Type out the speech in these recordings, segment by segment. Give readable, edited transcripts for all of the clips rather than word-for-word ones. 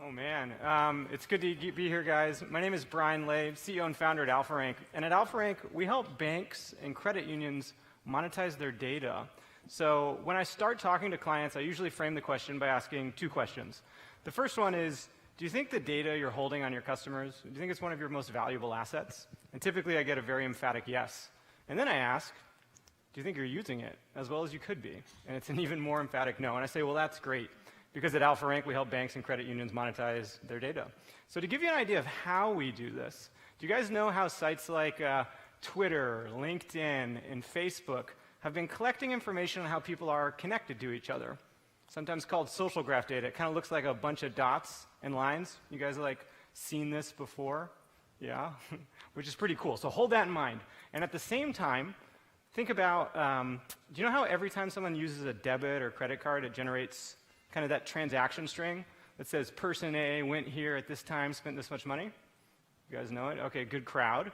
Oh man, it's good to be here, guys. My name is Brian Ley, CEO and founder at Alpharank. And at Alpharank, we help banks and credit unions monetize their data. So when I start talking to clients, I usually frame the question by asking two questions. The first one is, do you think the data you're holding on your customers, do you think it's one of your most valuable assets? And typically I get a very emphatic yes. And then I ask, do you think you're using it as well as you could be? And it's an even more emphatic no. And I say, well, that's great. Because at Alpharank, we help banks and credit unions monetize their data. So to give you an idea of how we do this, do you guys know how sites like Twitter, LinkedIn, and Facebook have been collecting information on how people are connected to each other? Sometimes called social graph data. It kind of looks like a bunch of dots and lines. You guys have seen this before? Yeah? Which is pretty cool. So hold that in mind. And at the same time, think about, do you know how every time someone uses a debit or credit card, it generates kind of that transaction string that says person A went here at this time, spent this much money? You guys know it? Okay, good crowd.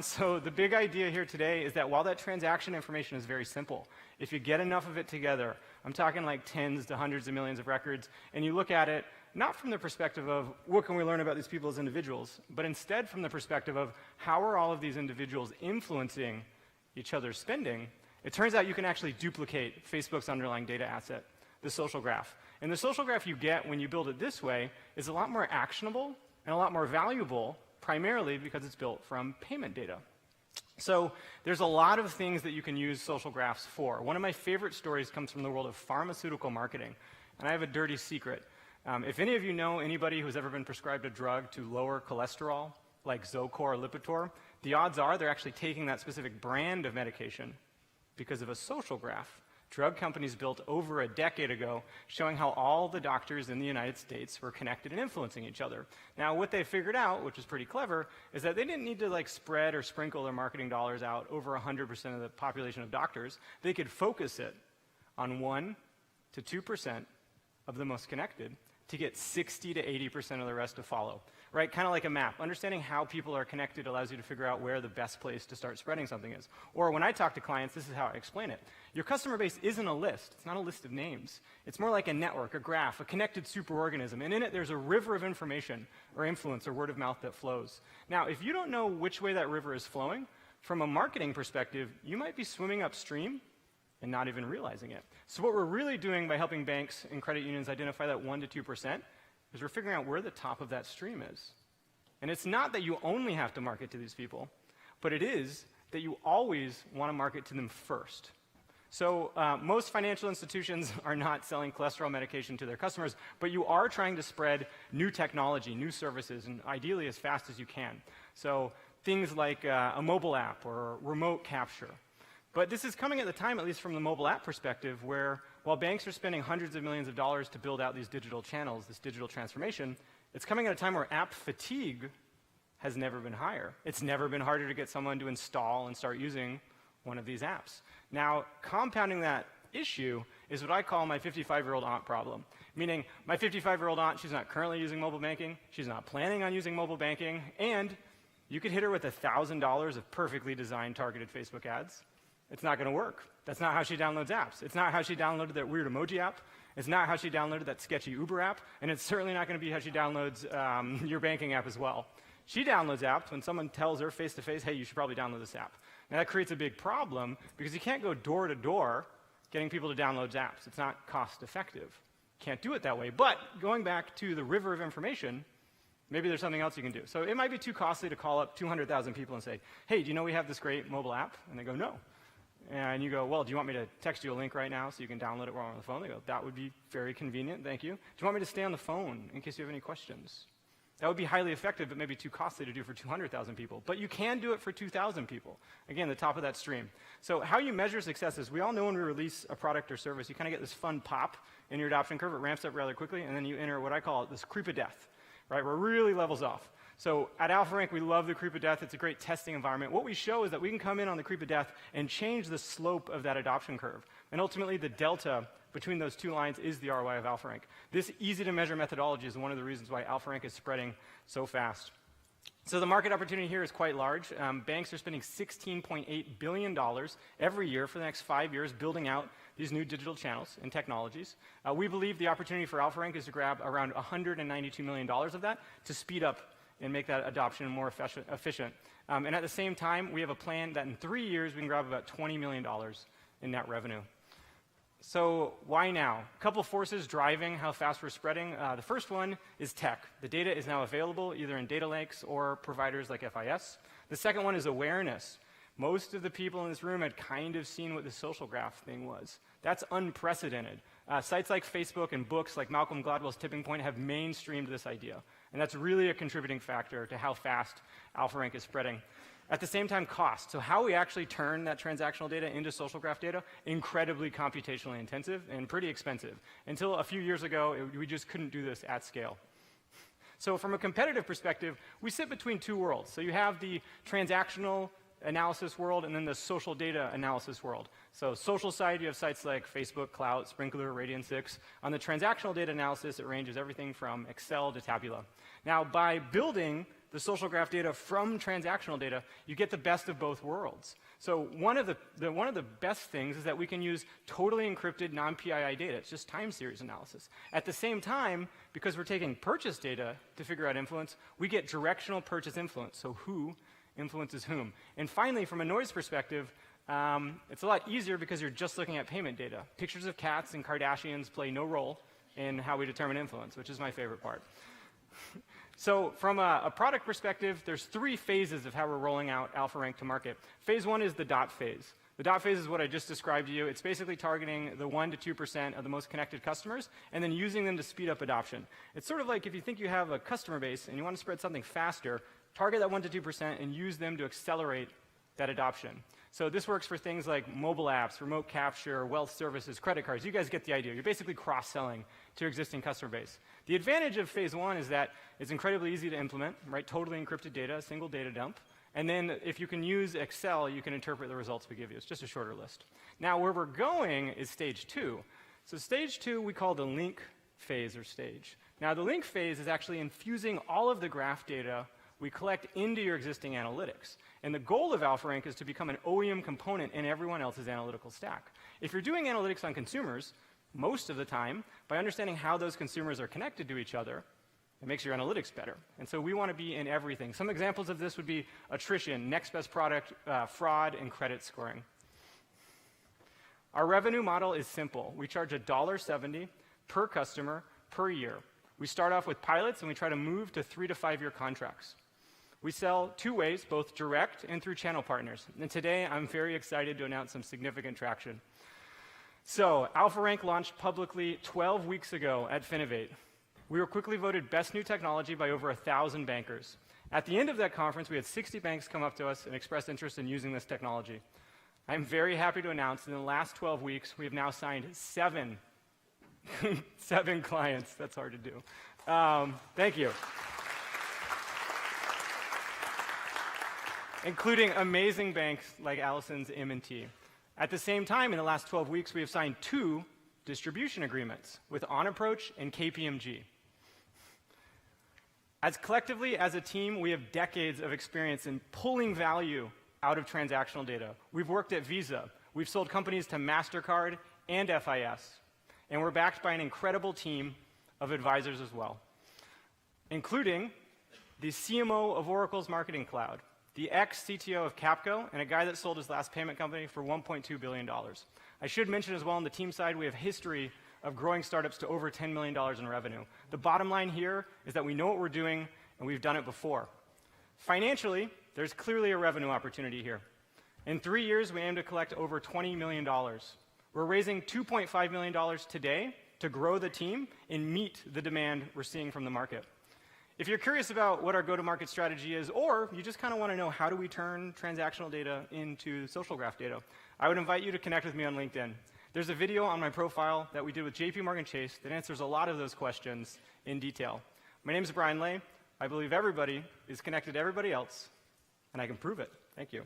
So the big idea here today is that while that transaction information is very simple, if you get enough of it together, I'm talking like tens to hundreds of millions of records, and you look at it not from the perspective of what can we learn about these people as individuals, but instead from the perspective of how are all of these individuals influencing each other's spending, it turns out you can actually duplicate Facebook's underlying data asset, the social graph. And the social graph you get when you build it this way is a lot more actionable and a lot more valuable, primarily because it's built from payment data. So there's a lot of things that you can use social graphs for. One of my favorite stories comes from the world of pharmaceutical marketing. And I have a dirty secret. If any of you know anybody who's ever been prescribed a drug to lower cholesterol, like Zocor or Lipitor, the odds are they're actually taking that specific brand of medication because of a social graph drug companies built over a decade ago showing how all the doctors in the United States were connected and influencing each other. Now, what they figured out, which is pretty clever, is that they didn't need to spread or sprinkle their marketing dollars out over 100% of the population of doctors. They could focus it on 1 to 2% of the most connected to get 60 to 80% of the rest to follow, right? Kind of like a map. Understanding how people are connected allows you to figure out where the best place to start spreading something is. Or when I talk to clients, this is how I explain it. Your customer base isn't a list. It's not a list of names. It's more like a network, a graph, a connected superorganism. And in it, there's a river of information or influence or word of mouth that flows. Now, if you don't know which way that river is flowing, from a marketing perspective, you might be swimming upstream and not even realizing it. So what we're really doing by helping banks and credit unions identify that 1 to 2% is we're figuring out where the top of that stream is. And it's not that you only have to market to these people, but it is that you always want to market to them first. So most financial institutions are not selling cholesterol medication to their customers, but you are trying to spread new technology, new services, and ideally as fast as you can. So things like a mobile app or remote capture. But this is coming at the time, at least from the mobile app perspective, where while banks are spending hundreds of millions of dollars to build out these digital channels, this digital transformation, it's coming at a time where app fatigue has never been higher. It's never been harder to get someone to install and start using one of these apps. Now, compounding that issue is what I call my 55-year-old aunt problem. Meaning, my 55-year-old aunt, she's not currently using mobile banking, she's not planning on using mobile banking, and you could hit her with $1,000 of perfectly designed targeted Facebook ads. It's not going to work. That's not how she downloads apps. It's not how she downloaded that weird emoji app. It's not how she downloaded that sketchy Uber app. And it's certainly not going to be how she downloads your banking app as well. She downloads apps when someone tells her face-to-face, hey, you should probably download this app. Now, that creates a big problem because you can't go door-to-door getting people to download apps. It's not cost-effective. Can't do it that way. But going back to the river of information, maybe there's something else you can do. So it might be too costly to call up 200,000 people and say, hey, do you know we have this great mobile app? And they go, no. And you go, well, do you want me to text you a link right now so you can download it while we're on the phone? They go, that would be very convenient, thank you. Do you want me to stay on the phone in case you have any questions? That would be highly effective, but maybe too costly to do for 200,000 people. But you can do it for 2,000 people. Again, the top of that stream. So how you measure success is we all know when we release a product or service, you kind of get this fun pop in your adoption curve. It ramps up rather quickly, and then you enter what I call this creep of death, right, where it really levels off. So at Alpharank, we love the creep of death. It's a great testing environment. What we show is that we can come in on the creep of death and change the slope of that adoption curve. And ultimately, the delta between those two lines is the ROI of Alpharank. This easy-to-measure methodology is one of the reasons why Alpharank is spreading so fast. So the market opportunity here is quite large. Banks are spending $16.8 billion every year for the next 5 years building out these new digital channels and technologies. We believe the opportunity for Alpharank is to grab around $192 million of that to speed up and make that adoption more efficient. And at the same time, we have a plan that in 3 years we can grab about $20 million in net revenue. So why now? A couple forces driving how fast we're spreading. The first one is tech. The data is now available either in data lakes or providers like FIS. The second one is awareness. Most of the people in this room had kind of seen what the social graph thing was. That's unprecedented. Sites like Facebook and books like Malcolm Gladwell's Tipping Point have mainstreamed this idea. And that's really a contributing factor to how fast Alpharank is spreading. At the same time, cost. So how we actually turn that transactional data into social graph data, incredibly computationally intensive and pretty expensive. Until a few years ago, we just couldn't do this at scale. So from a competitive perspective, we sit between two worlds. So you have the transactional analysis world and then the social data analysis world. So social side, you have sites like Facebook, Clout, Sprinkler, Radian6. On the transactional data analysis, it ranges everything from Excel to Tabula. Now, by building the social graph data from transactional data, you get the best of both worlds. So one of the best things is that we can use totally encrypted non-PII data. It's just time series analysis. At the same time, because we're taking purchase data to figure out influence, we get directional purchase influence, so who influences whom. And finally, from a noise perspective, it's a lot easier because you're just looking at payment data. Pictures of cats and Kardashians play no role in how we determine influence, which is my favorite part. So from a product perspective, there's 3 phases of how we're rolling out Alpharank to market. Phase 1 is the dot phase. The dot phase is what I just described to you. It's basically targeting the 1% to 2% of the most connected customers and then using them to speed up adoption. It's sort of like if you think you have a customer base and you want to spread something faster, target that 1% to 2% and use them to accelerate that adoption. So this works for things like mobile apps, remote capture, wealth services, credit cards. You guys get the idea. You're basically cross-selling to your existing customer base. The advantage of phase 1 is that it's incredibly easy to implement, right? Totally encrypted data, a single data dump. And then if you can use Excel, you can interpret the results we give you. It's just a shorter list. Now, where we're going is stage 2. So stage 2 we call the link phase or stage. Now, the link phase is actually infusing all of the graph data we collect into your existing analytics. And the goal of Alpharank is to become an OEM component in everyone else's analytical stack. If you're doing analytics on consumers, most of the time, by understanding how those consumers are connected to each other, it makes your analytics better. And so we want to be in everything. Some examples of this would be attrition, next best product, fraud, and credit scoring. Our revenue model is simple. We charge $1.70 per customer per year. We start off with pilots, and we try to move to 3 to 5 year contracts. We sell 2 ways, both direct and through channel partners. And today, I'm very excited to announce some significant traction. So, Alpharank launched publicly 12 weeks ago at Finovate. We were quickly voted best new technology by over 1,000 bankers. At the end of that conference, we had 60 banks come up to us and express interest in using this technology. I'm very happy to announce that in the last 12 weeks, we have now signed 7 clients. That's hard to do. Thank you. Including amazing banks like Allison's M&T. At the same time, in the last 12 weeks, we have signed 2 distribution agreements with OnApproach and KPMG. As collectively, as a team, we have decades of experience in pulling value out of transactional data. We've worked at Visa. We've sold companies to MasterCard and FIS. And we're backed by an incredible team of advisors as well, including the CMO of Oracle's Marketing Cloud, the ex-CTO of Capco, and a guy that sold his last payment company for $1.2 billion. I should mention as well on the team side, we have history of growing startups to over $10 million in revenue. The bottom line here is that we know what we're doing, and we've done it before. Financially, there's clearly a revenue opportunity here. In 3 years, we aim to collect over $20 million. We're raising $2.5 million today to grow the team and meet the demand we're seeing from the market. If you're curious about what our go-to-market strategy is, or you just kind of want to know how do we turn transactional data into social graph data, I would invite you to connect with me on LinkedIn. There's a video on my profile that we did with JP Chase that answers a lot of those questions in detail. My name is Brian Ley. I believe everybody is connected to everybody else, and I can prove it. Thank you.